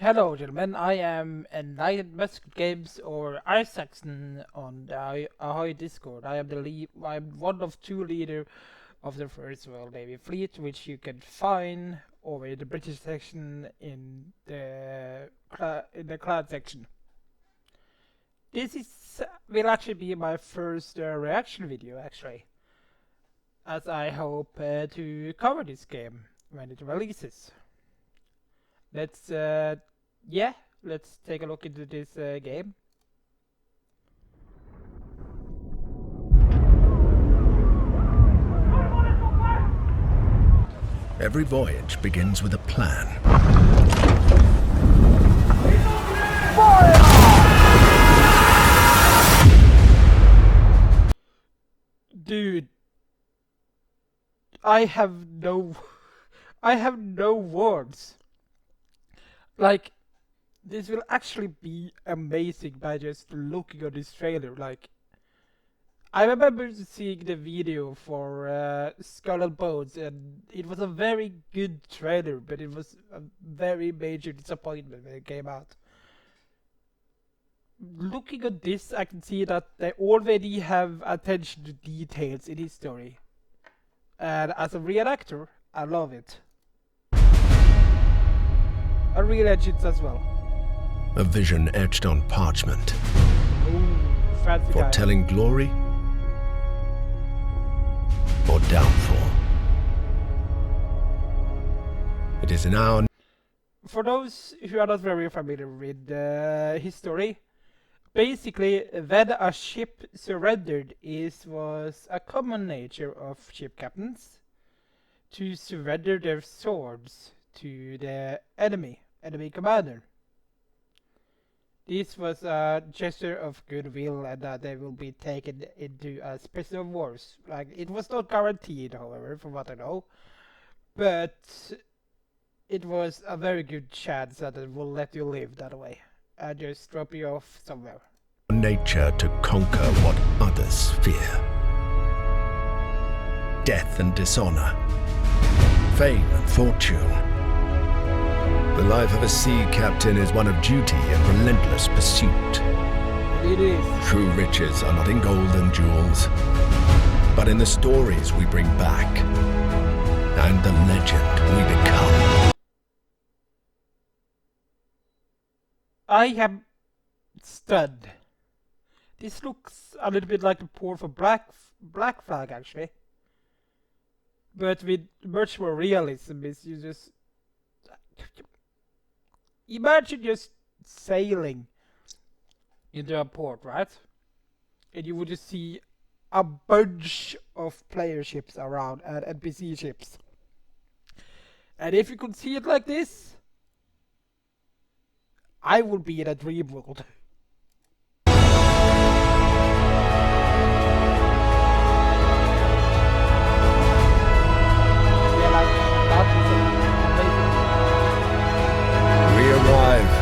Hello gentlemen, I am Enlightened Musket Games or Isaacson on the Ahoy Discord. I'm one of two leaders of the First World Navy Fleet, which you can find over in the British section in the clan section. Will actually be my first reaction video actually, as I hope to cover this game when it releases. Let's take a look into this game. Every voyage begins with a plan. Dude, I have no words. Like, this will actually be amazing by just looking at this trailer. Like, I remember seeing the video for Skull and Bones, and it was a very good trailer, but it was a very major disappointment when it came out. Looking at this, I can see that they already have attention to details in history, and as a real actor, I love it. Unreal Engines as well. A vision etched on parchment. Ooh, fancy guy. Foretelling glory or downfall. It is now. For those who are not very familiar with history, basically when a ship surrendered was a common nature of ship captains to surrender their swords to the enemy commander. This was a gesture of goodwill, and that they will be taken into as prisoner of wars. Like, it was not guaranteed, however, from what I know, but it was a very good chance that it will let you live that way and just drop you off somewhere. Nature to conquer what others fear. Death and dishonor. Fame and fortune. The life of a sea captain is one of duty and relentless pursuit. It is. True riches are not in gold and jewels, but in the stories we bring back and the legend we become. I am stunned. This looks a little bit like the port for Black Flag, actually, but with much more realism. Is you just imagine just sailing into a port, right? And you would just see a bunch of player ships around and NPC ships. And if you could see it like this, I would be in a dream world. We arrive,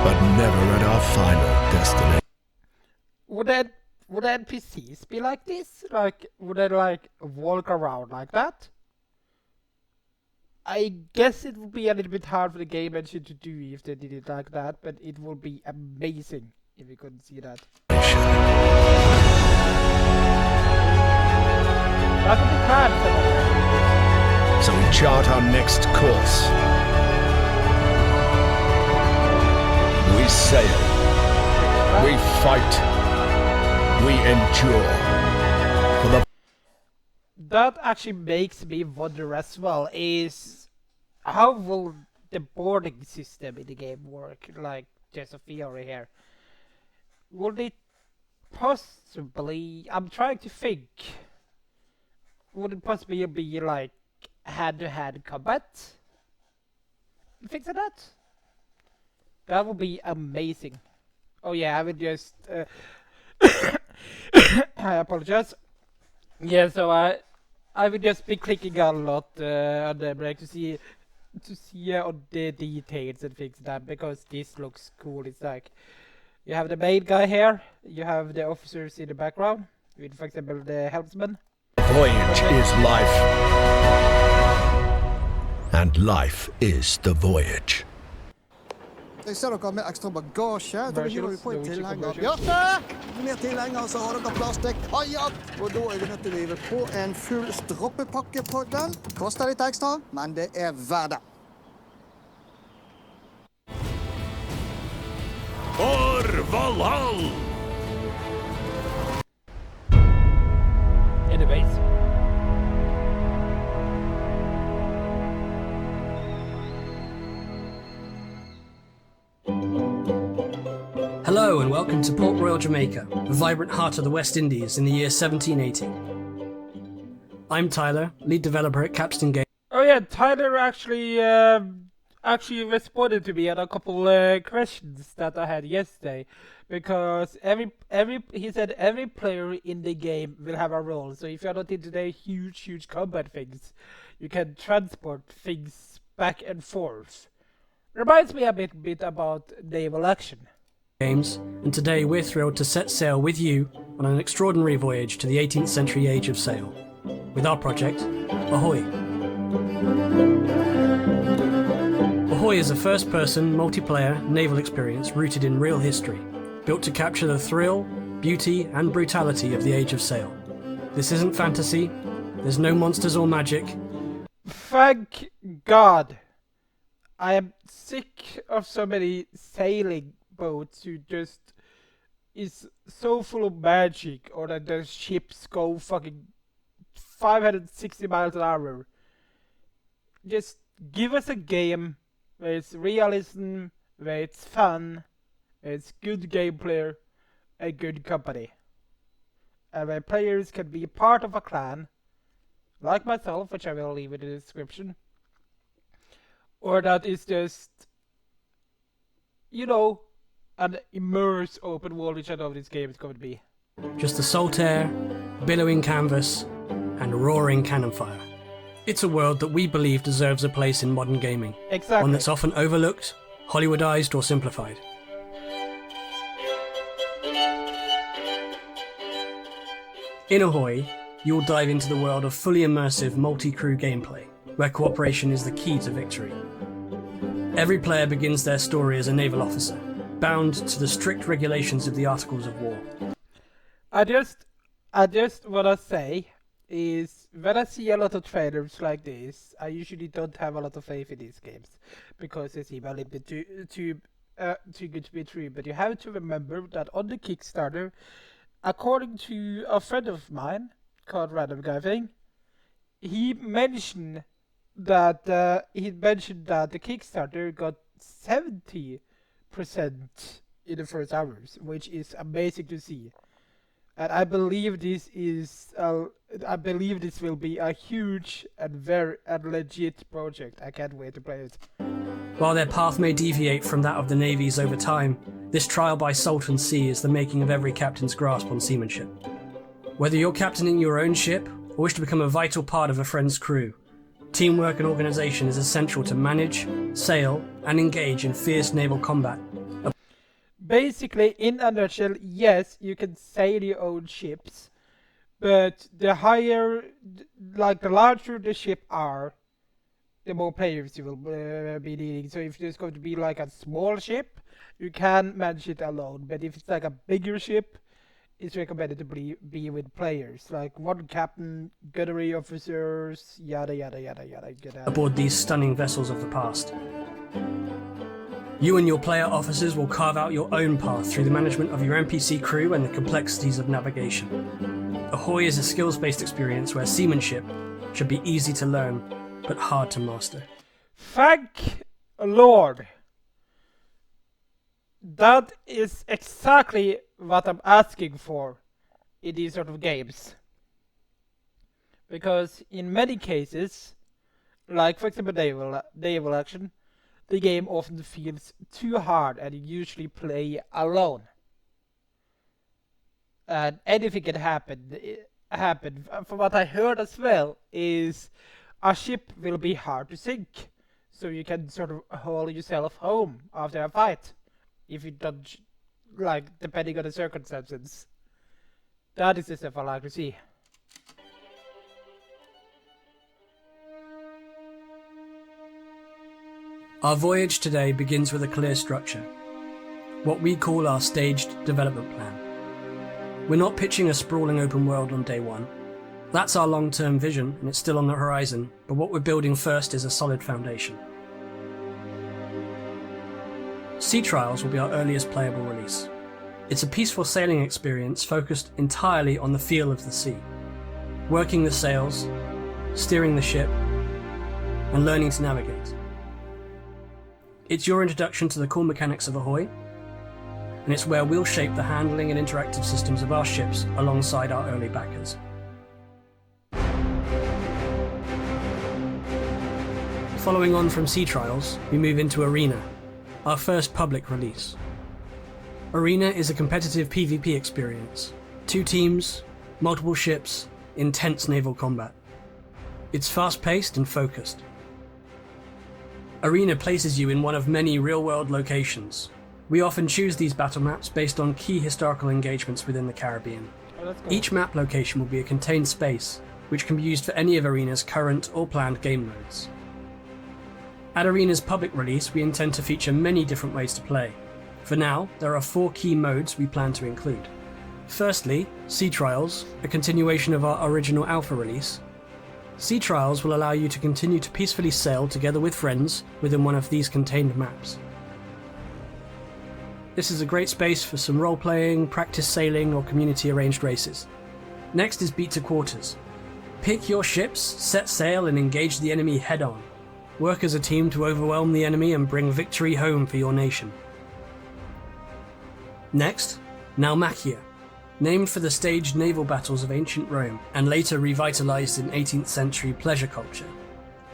but never at our final destination. Would NPCs be like this? Like, would they like walk around like that? I guess it would be a little bit hard for the game engine to do if they did it like that, but it would be amazing if we could see that. That would be crap. So we chart our next course. We sail. We fight. We endure. For the that actually makes me wonder as well, is how will the boarding system in the game work? Like, just a theory here. Would it possibly, I'm trying to think, would it possibly be like hand-to-hand combat? You think of that? That would be amazing. Oh yeah, I would just I apologize. Yeah, so I would just be clicking a lot on the break to see on the details and things like that, because this looks cool. It's like you have the main guy here, you have the officers in the background with, for example, the helmsman. voyage is life, and life is the voyage. Jeg ser dere har med ekstra bagasje. Da hiver vi på en tilhenger. Versions, Bjarte! Mer tilhenger, så har dere plass til kajakk. Og da er vi nødt til å hive på en full stroppepakke på den. Koster litt ekstra, men det er verdt det. For Valhall! Anyways. Hello and welcome to Port Royal, Jamaica, the vibrant heart of the West Indies in the year 1780. I'm Tyler, lead developer at Capstan Games. Oh yeah, Tyler actually responded to me on a couple questions that I had yesterday, because he said every player in the game will have a role. So if you're not into the huge combat things, you can transport things back and forth. Reminds me a bit about naval action. Games, and today we're thrilled to set sail with you on an extraordinary voyage to the 18th century age of sail, with our project, Ahoy. Ahoy is a first-person, multiplayer naval experience rooted in real history, built to capture the thrill, beauty and brutality of the age of sail. This isn't fantasy, there's no monsters or magic. Thank God! I am sick of so many sailing boats who just is so full of magic, or that the ships go fucking 560 miles an hour. Just give us a game where it's realism, where it's fun, where it's good gameplay, and good company. And where players can be part of a clan, like myself, which I will leave in the description. Or that is just, you know, an immersed open world, which I know this game is going to be. Just the salt air, billowing canvas, and roaring cannon fire. It's a world that we believe deserves a place in modern gaming. Exactly. One that's often overlooked, Hollywoodized or simplified. In Ahoy, you'll dive into the world of fully immersive multi-crew gameplay, where cooperation is the key to victory. Every player begins their story as a naval officer, bound to the strict regulations of the Articles of War. I just wanna say is, when I see a lot of trailers like this, I usually don't have a lot of faith in these games, because they seem a little bit too good to be true. But you have to remember that on the Kickstarter, according to a friend of mine called Random Guy Thing, he mentioned that the Kickstarter got 70% in the first hours, which is amazing to see. And I believe this will be a huge and very legit project. I can't wait to play it. While their path may deviate from that of the navies over time, this trial by salt and sea is the making of every captain's grasp on seamanship. Whether you're captaining your own ship or wish to become a vital part of a friend's crew, teamwork and organisation is essential to manage, sail, and engage in fierce naval combat. Basically, in a nutshell, yes, you can sail your own ships, but the larger the ship are, the more players you will be needing. So if there's going to be like a small ship, you can manage it alone. But if it's like a bigger ship, it's recommended to be with players, like one captain, gunnery officers, yada yada yada yada. Aboard these stunning vessels of the past. You and your player officers will carve out your own path through the management of your NPC crew and the complexities of navigation. Ahoy is a skills-based experience where seamanship should be easy to learn, but hard to master. Thank Lord! That is exactly what I'm asking for in these sort of games. Because in many cases, like for example naval action, the game often feels too hard and you usually play alone. And anything can happen. From what I heard as well, is a ship will be hard to sink. So you can sort of haul yourself home after a fight. If you don't, like, depending on the circumstances. That is the stuff I like to see. Our voyage today begins with a clear structure, what we call our staged development plan. We're not pitching a sprawling open world on day one. That's our long-term vision, and it's still on the horizon, but what we're building first is a solid foundation. Sea Trials will be our earliest playable release. It's a peaceful sailing experience focused entirely on the feel of the sea, working the sails, steering the ship, and learning to navigate. It's your introduction to the core mechanics of Ahoy, and it's where we'll shape the handling and interactive systems of our ships alongside our early backers. Following on from Sea Trials, we move into Arena, our first public release. Arena is a competitive PvP experience. 2 teams, multiple ships, intense naval combat. It's fast-paced and focused. Arena places you in one of many real-world locations. We often choose these battle maps based on key historical engagements within the Caribbean. Each map location will be a contained space, which can be used for any of Arena's current or planned game modes. At Arena's public release, we intend to feature many different ways to play. For now, there are 4 key modes we plan to include. Firstly, Sea Trials, a continuation of our original alpha release. Sea Trials will allow you to continue to peacefully sail together with friends within one of these contained maps. This is a great space for some role-playing, practice sailing, or community-arranged races. Next is Beat to Quarters. Pick your ships, set sail, and engage the enemy head-on. Work as a team to overwhelm the enemy and bring victory home for your nation. Next, Naumachia. Named for the staged naval battles of ancient Rome, and later revitalized in 18th century pleasure culture.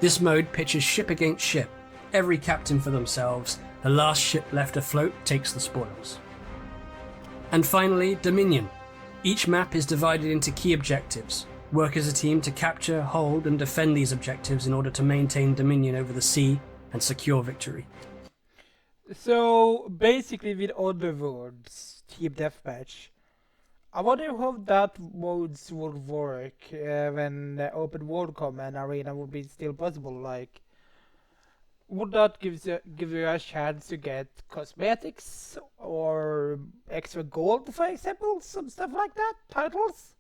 This mode pitches ship against ship, every captain for themselves, the last ship left afloat takes the spoils. And finally, Dominion. Each map is divided into key objectives. Work as a team to capture, hold, and defend these objectives in order to maintain dominion over the sea and secure victory. So basically, with other words, Team Deathmatch. I wonder how that modes would work when the open world come and Arena would be still possible. Like, would that give you a chance to get cosmetics or extra gold, for example, some stuff like that, titles?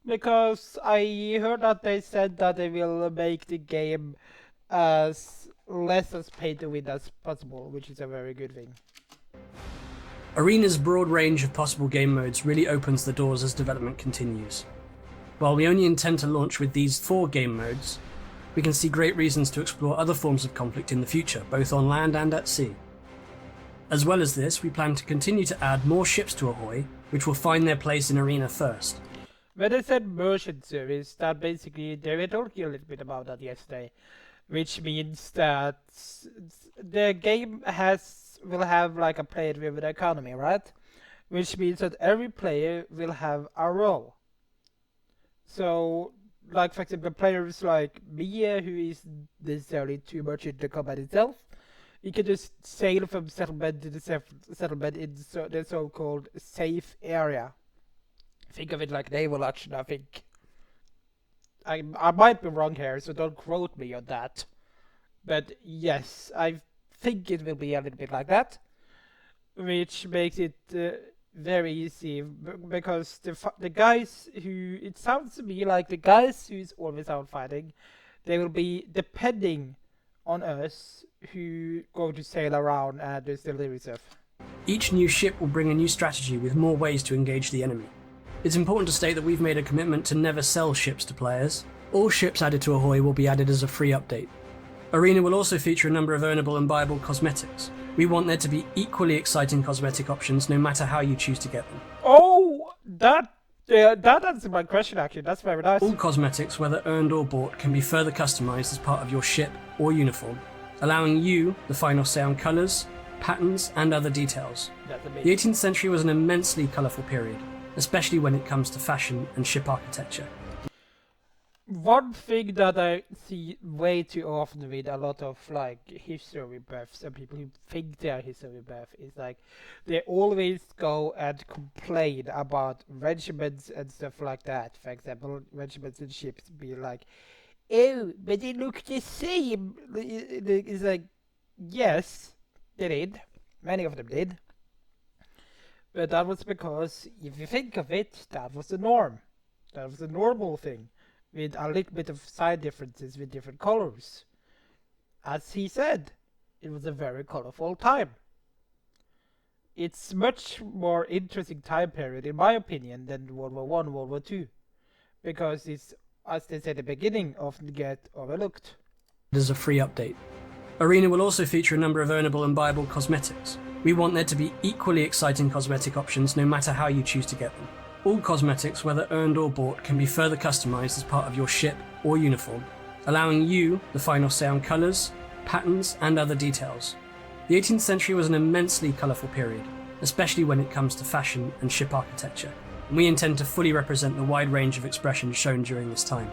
Because I heard that they said that they will make the game as less as pay to win as possible, which is a very good thing. Arena's broad range of possible game modes really opens the doors as development continues. While we only intend to launch with these 4 game modes, we can see great reasons to explore other forms of conflict in the future, both on land and at sea. As well as this, we plan to continue to add more ships to Ahoy, which will find their place in Arena first. When they said merchant service, that basically, they were talking a little bit about that yesterday, which means that the game will have like a player-driven economy, right? Which means that every player will have a role. So, like for example, players like me, who is necessarily too much into combat itself, you can just sail from settlement to the settlement in the so-called safe area. Think of it like naval action, I think. I might be wrong here, so don't quote me on that. But yes, I think it will be a little bit like that, which makes it very easy, because the guys who, it sounds to me like the guys who's always out fighting, they will be depending on us who go to sail around and do delivery stuff. Each new ship will bring a new strategy with more ways to engage the enemy. It's important to state that we've made a commitment to never sell ships to players. All ships added to Ahoy will be added as a free update. Arena will also feature a number of earnable and buyable cosmetics. We want there to be equally exciting cosmetic options no matter how you choose to get them. Oh, that answers my question actually, that's very nice. All cosmetics, whether earned or bought, can be further customized as part of your ship or uniform, allowing you the final say on colours, patterns, and other details. The 18th century was an immensely colourful period, especially when it comes to fashion and ship architecture. One thing that I see way too often with a lot of like history buffs and people who think they are history buff is like they always go and complain about regiments and stuff like that. For example, regiments and ships be like, oh, but they look the same. It's like, Yes, they did. Many of them did. But that was because, if you think of it, that was the norm. That was the normal thing, with a little bit of side differences with different colors. As he said, it was a very colorful time. It's much more interesting time period, in my opinion, than World War One, World War Two, because it's, as they said at the beginning, often get overlooked. As a free update. Arena will also feature a number of ownable and buyable cosmetics. We want there to be equally exciting cosmetic options no matter how you choose to get them. All cosmetics, whether earned or bought, can be further customized as part of your ship or uniform, allowing you the final say on colours, patterns, and other details. The 18th century was an immensely colourful period, especially when it comes to fashion and ship architecture, and we intend to fully represent the wide range of expressions shown during this time.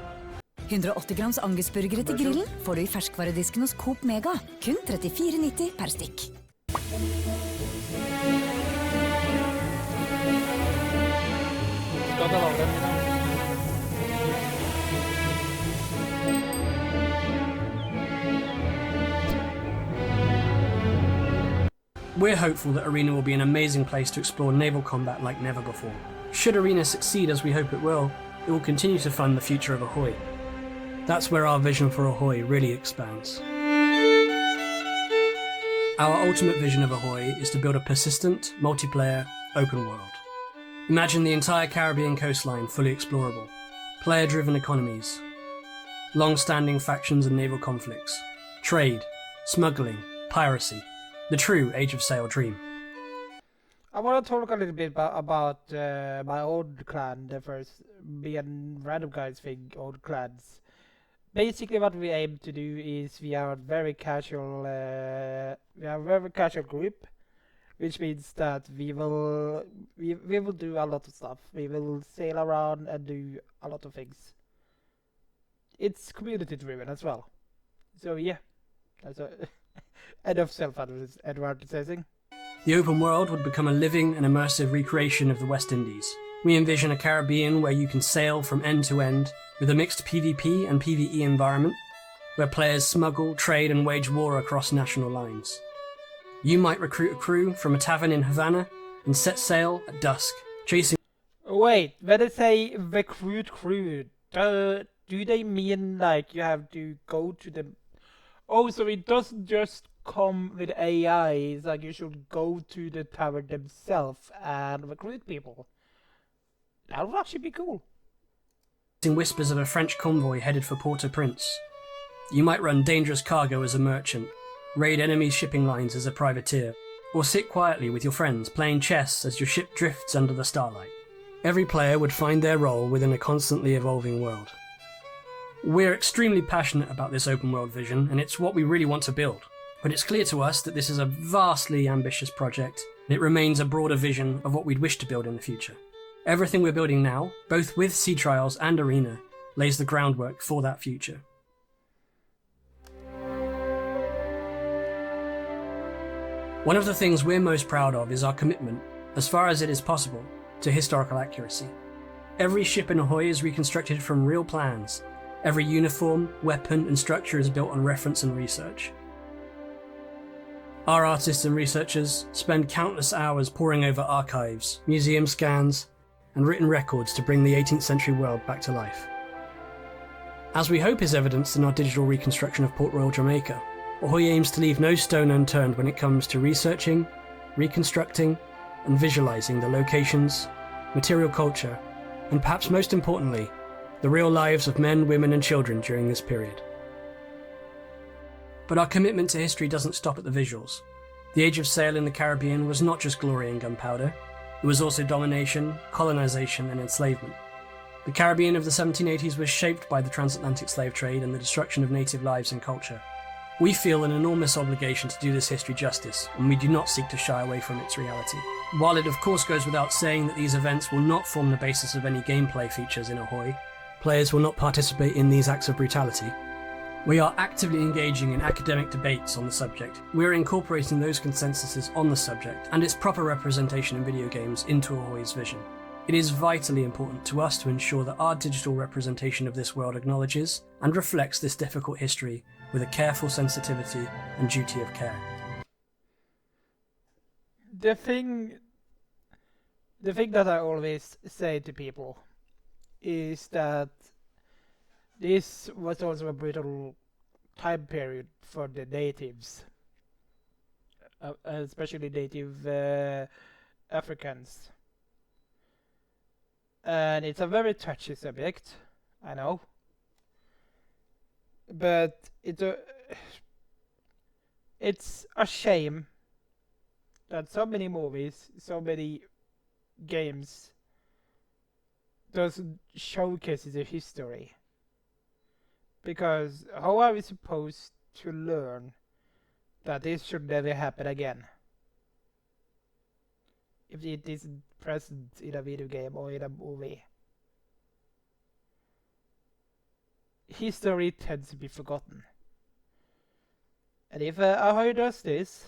180 grams angusburgere til grillen får du I ferskvaredisken hos Coop Mega. Kun 34,90 per stykk. Skal det lagre? We're hopeful that Arena will be an amazing place to explore naval combat like never before. Should Arena succeed as we hope it will continue to fund the future of Ahoy. That's where our vision for Ahoy really expands. Our ultimate vision of Ahoy is to build a persistent, multiplayer, open world. Imagine the entire Caribbean coastline fully explorable, player-driven economies, long-standing factions and naval conflicts, trade, smuggling, piracy, the true Age of Sail dream. I want to talk a little bit about my old clan, the first, me and random guys think old clans. Basically, what we aim to do is we are a very casual group, which means that we will do a lot of stuff. We will sail around and do a lot of things. It's community driven as well. So yeah, that's enough self-advertising. The open world would become a living and immersive recreation of the West Indies. We envision a Caribbean where you can sail from end to end with a mixed PvP and PvE environment, where players smuggle, trade and wage war across national lines. You might recruit a crew from a tavern in Havana and set sail at dusk, chasing... Wait, when they say recruit crew, do they mean like you have to go to the... Oh, so it doesn't just come with AI, it's like you should go to the tavern themselves and recruit people. That would actually be cool. Whispers of a French convoy headed for Port-au-Prince. You might run dangerous cargo as a merchant, raid enemy shipping lines as a privateer, or sit quietly with your friends playing chess as your ship drifts under the starlight. Every player would find their role within a constantly evolving world. We're extremely passionate about this open world vision, and it's what we really want to build. But it's clear to us that this is a vastly ambitious project, and it remains a broader vision of what we'd wish to build in the future. Everything we're building now, both with Sea Trials and Arena, lays the groundwork for that future. One of the things we're most proud of is our commitment, as far as it is possible, to historical accuracy. Every ship in Ahoy is reconstructed from real plans. Every uniform, weapon and structure is built on reference and research. Our artists and researchers spend countless hours poring over archives, museum scans, and written records to bring the 18th century world back to life. As we hope is evidenced in our digital reconstruction of Port Royal, Jamaica, Ahoy aims to leave no stone unturned when it comes to researching, reconstructing, and visualizing the locations, material culture, and perhaps most importantly, the real lives of men, women, and children during this period. But our commitment to history doesn't stop at the visuals. The Age of Sail in the Caribbean was not just glory and gunpowder. It was also domination, colonization, and enslavement. The Caribbean of the 1780s was shaped by the transatlantic slave trade and the destruction of native lives and culture. We feel an enormous obligation to do this history justice, and we do not seek to shy away from its reality. While it of course goes without saying that these events will not form the basis of any gameplay features in Ahoy, players will not participate in these acts of brutality, we are actively engaging in academic debates on the subject. We are incorporating those consensuses on the subject and its proper representation in video games into Ahoy's vision. It is vitally important to us to ensure that our digital representation of this world acknowledges and reflects this difficult history with a careful sensitivity and duty of care. The thing that I always say to people is that this was also a brutal time period for the natives, especially native Africans. And it's a very touchy subject, I know. But it's a shame that so many movies, so many games doesn't showcase the history. Because how are we supposed to learn that this should never happen again if it isn't present in a video game or in a movie? History tends to be forgotten. And if Ahoy does this,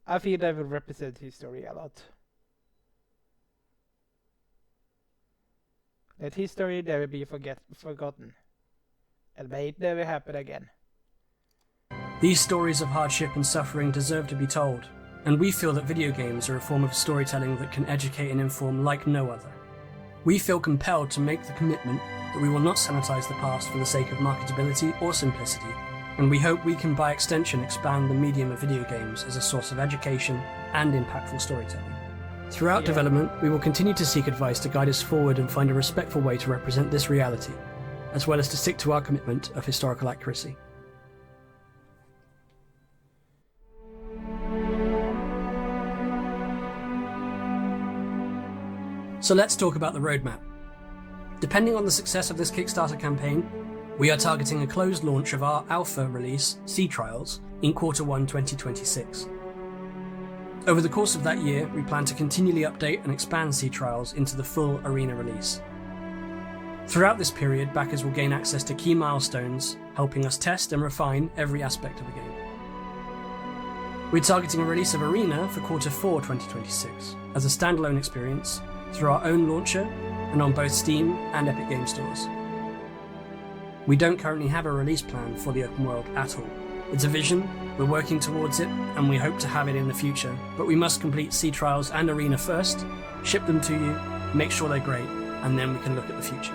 I feel they will represent history a lot. Let history never be forgotten, and may it never happen again. These stories of hardship and suffering deserve to be told, and we feel that video games are a form of storytelling that can educate and inform like no other. We feel compelled to make the commitment that we will not sanitize the past for the sake of marketability or simplicity, and we hope we can by extension expand the medium of video games as a source of education and impactful storytelling. Throughout development, we will continue to seek advice to guide us forward and find a respectful way to represent this reality, as well as to stick to our commitment of historical accuracy. So let's talk about the roadmap. Depending on the success of this Kickstarter campaign, we are targeting a closed launch of our alpha release, Sea Trials, in Q1 2026. Over the course of that year, we plan to continually update and expand Sea Trials into the full arena release. Throughout this period, backers will gain access to key milestones, helping us test and refine every aspect of the game. We're targeting a release of Arena for Q4 2026 as a standalone experience through our own launcher and on both Steam and Epic Game Stores. We don't currently have a release plan for the open world at all. It's a vision, we're working towards it, and we hope to have it in the future, but we must complete Sea Trials and Arena first, ship them to you, make sure they're great, and then we can look at the future.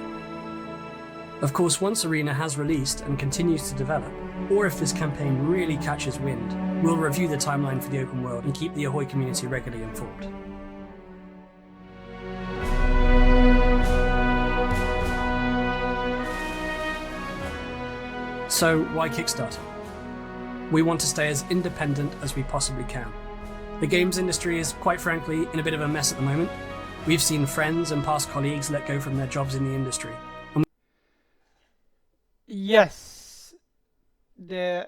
Of course, once Arena has released and continues to develop, or if this campaign really catches wind, we'll review the timeline for the open world and keep the Ahoy community regularly informed. So, why Kickstarter? We want to stay as independent as we possibly can. The games industry is, quite frankly, in a bit of a mess at the moment. We've seen friends and past colleagues let go from their jobs in the industry. Yes, the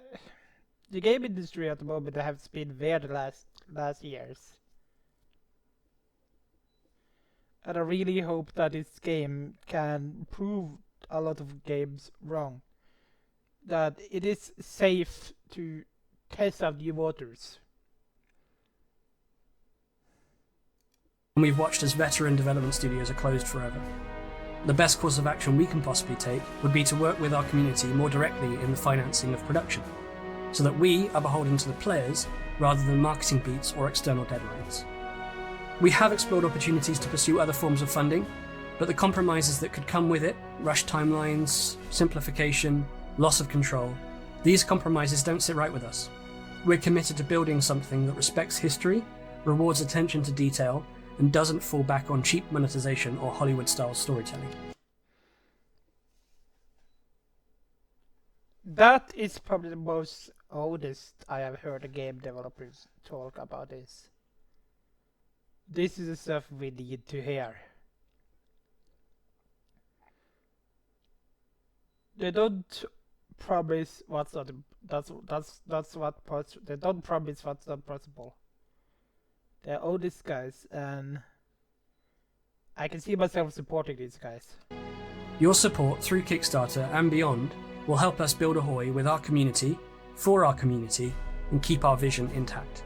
game industry at the moment has been weird the last years, and I really hope that this game can prove a lot of games wrong. That it is safe to test out new waters. We've watched as veteran development studios are closed forever. The best course of action we can possibly take would be to work with our community more directly in the financing of production, so that we are beholden to the players rather than marketing beats or external deadlines. We have explored opportunities to pursue other forms of funding, but the compromises that could come with it, rushed timelines, simplification, loss of control, these compromises don't sit right with us. We're committed to building something that respects history, rewards attention to detail, and doesn't fall back on cheap monetization or Hollywood-style storytelling. That is probably the most oldest I have heard a game developers talk about this. This is the stuff we need to hear. They don't promise what's not. That's what they don't promise what's not possible. They're all these guys, and I can see myself supporting these guys. Your support through Kickstarter and beyond will help us build Ahoy with our community, for our community, and keep our vision intact.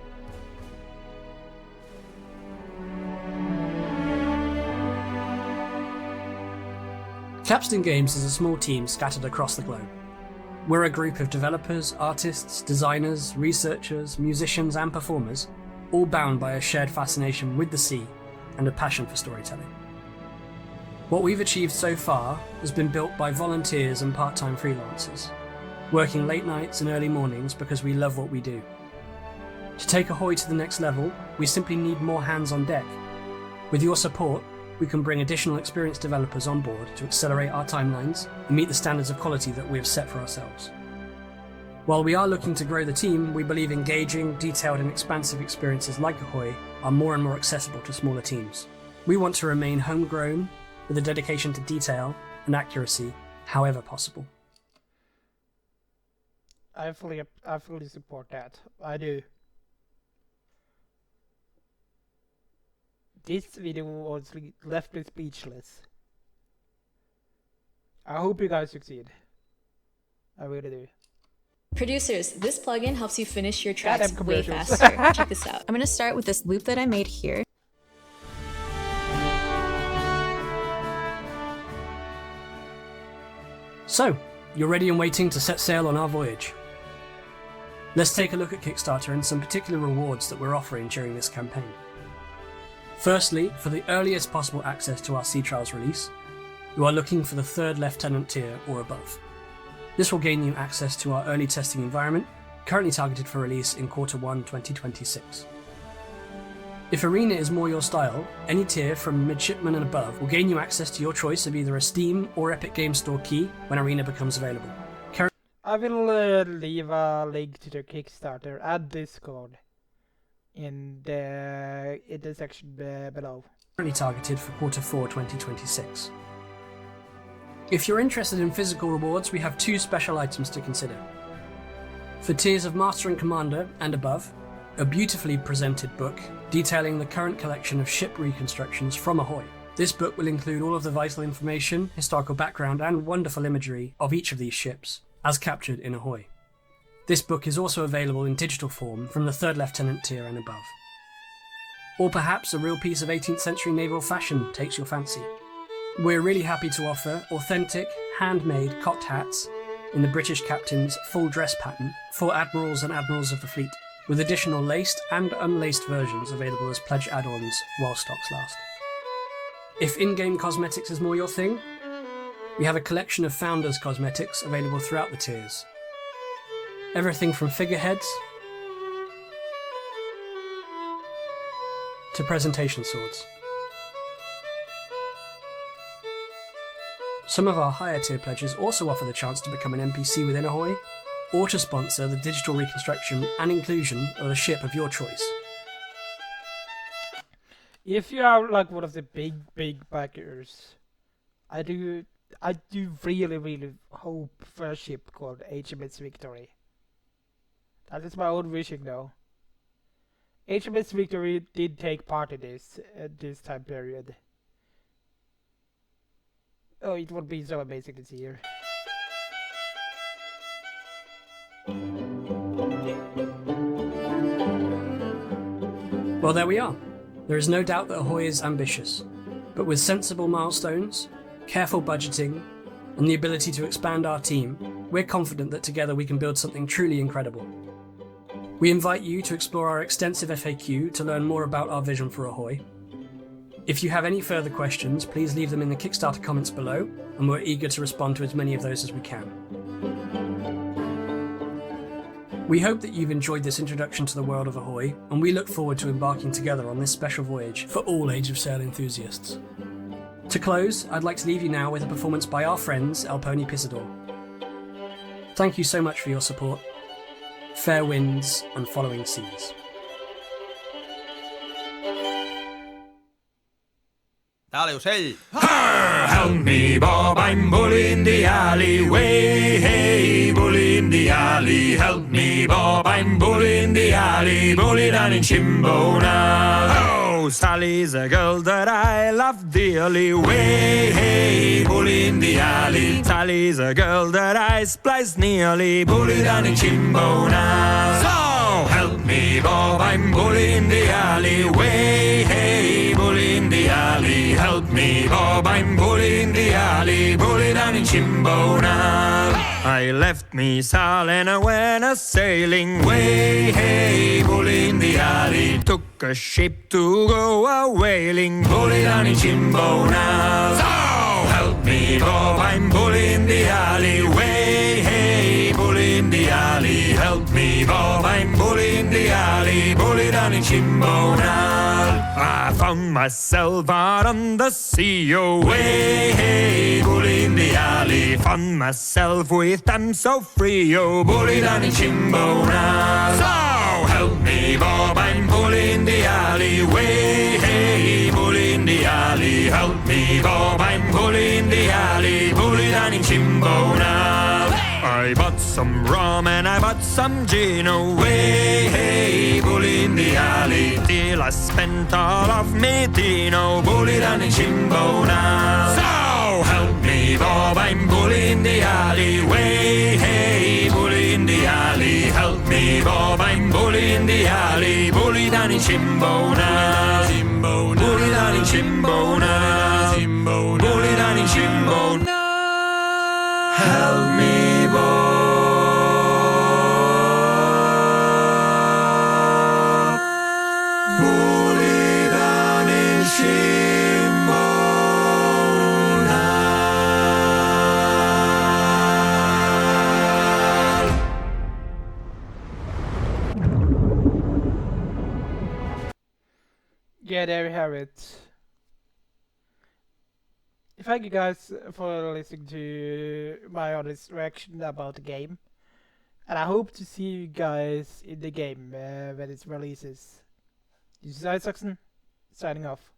Capstan Games is a small team scattered across the globe. We're a group of developers, artists, designers, researchers, musicians, and performers, all bound by a shared fascination with the sea and a passion for storytelling. What we've achieved so far has been built by volunteers and part-time freelancers, working late nights and early mornings because we love what we do. To take Ahoy to the next level, we simply need more hands on deck. With your support, we can bring additional experienced developers on board to accelerate our timelines and meet the standards of quality that we have set for ourselves. While we are looking to grow the team, we believe engaging, detailed and expansive experiences like Ahoy are more and more accessible to smaller teams. We want to remain homegrown with a dedication to detail and accuracy, however possible. I fully support that. I do. This video was left me speechless. I hope you guys succeed. I really do. Producers, this plugin helps you finish your Goddamn tracks way commercials. faster. Check this out. I'm gonna start with this loop that I made here. So, you're ready and waiting to set sail on our voyage. Let's take a look at Kickstarter and some particular rewards that we're offering during this campaign. Firstly, for the earliest possible access to our Sea Trials release, you are looking for the 3rd Lieutenant tier or above. This will gain you access to our early testing environment, currently targeted for release in Q1 2026. If Arena is more your style, any tier from Midshipman and above will gain you access to your choice of either a Steam or Epic Games Store key when Arena becomes available. I will leave a link to the Kickstarter and Discord in the section below. Currently targeted for Q4 2026. If you're interested in physical rewards, we have 2 special items to consider. For tiers of Master and Commander and above, a beautifully presented book detailing the current collection of ship reconstructions from Ahoy. This book will include all of the vital information, historical background and wonderful imagery of each of these ships, as captured in Ahoy. This book is also available in digital form from the 3rd Lieutenant tier and above. Or perhaps a real piece of 18th century naval fashion takes your fancy. We're really happy to offer authentic, handmade cocked hats in the British captain's full dress pattern for admirals and admirals of the fleet, with additional laced and unlaced versions available as pledge add-ons while stocks last. If in-game cosmetics is more your thing, we have a collection of Founders cosmetics available throughout the tiers. Everything from figureheads to presentation swords. Some of our higher tier pledges also offer the chance to become an NPC within Ahoy, or to sponsor the digital reconstruction and inclusion of a ship of your choice. If you are like one of the big backers, I do really hope for a ship called HMS Victory. That is my own wishing though. HMS Victory did take part in this time period. Oh, it would be so amazing to see her. Well, there we are. There is no doubt that Ahoy is ambitious, but with sensible milestones, careful budgeting, and the ability to expand our team, we're confident that together we can build something truly incredible. We invite you to explore our extensive FAQ to learn more about our vision for Ahoy. If you have any further questions, please leave them in the Kickstarter comments below, and we're eager to respond to as many of those as we can. We hope that you've enjoyed this introduction to the world of Ahoy, and we look forward to embarking together on this special voyage for all Age of Sail enthusiasts. To close, I'd like to leave you now with a performance by our friends El Pony Pisador. Thank you so much for your support. Fair winds and following seas. Alius, hej! Help me, Bob, I'm bully in the alleyway. Hey, bully in the alley. Help me, Bob, I'm bully in the alley. Bully down in Chimbo now. Oh, Sally's a girl that I love dearly. Way, hey, bully in the alley. Sally's a girl that I splice nearly. Bully down in Chimbo now. So, help me, Bob, I'm bully in the alleyway. Hey, bully in the alley. Help me, Bob, I'm bully in the alley. Bully down in Chimbo now. I left me Sal and I went a sailing way, hey, bully in the alley. Took a ship to go a whaling, bully down in Chimbo now. So help me Bob, I'm bully in the alley, way, hey, bully in the alley. Help me Bob, I'm bully in the alley, bully down in Chimbo now. I found myself out on the sea, oh, way, hey, bully in the alley. Found myself with them so free, oh, bully down in Chimbo now. So help me Bob, I'm bully in the alley, way, hey, bully in the alley. Help me Bob, I'm bully in the alley, bully down in Chimbo now. I bought some rum and I bought some gin, away, hey, bully in the alley. Till I spent all of me Dino, bully down in Chimbo now. So help me Bob, I'm bully in the alley, way, hey, bully in the alley. Help me Bob, I'm bully in the alley, bully down in Chimbo now. Bully down in Chimbo now. Bully down in Chimbo now. Help me Bob. Bully down in Chimbo now. Yeah, there we have it. Thank you guys for listening to my honest reaction about the game. And I hope to see you guys in the game when it releases. This is Isaacson, signing off.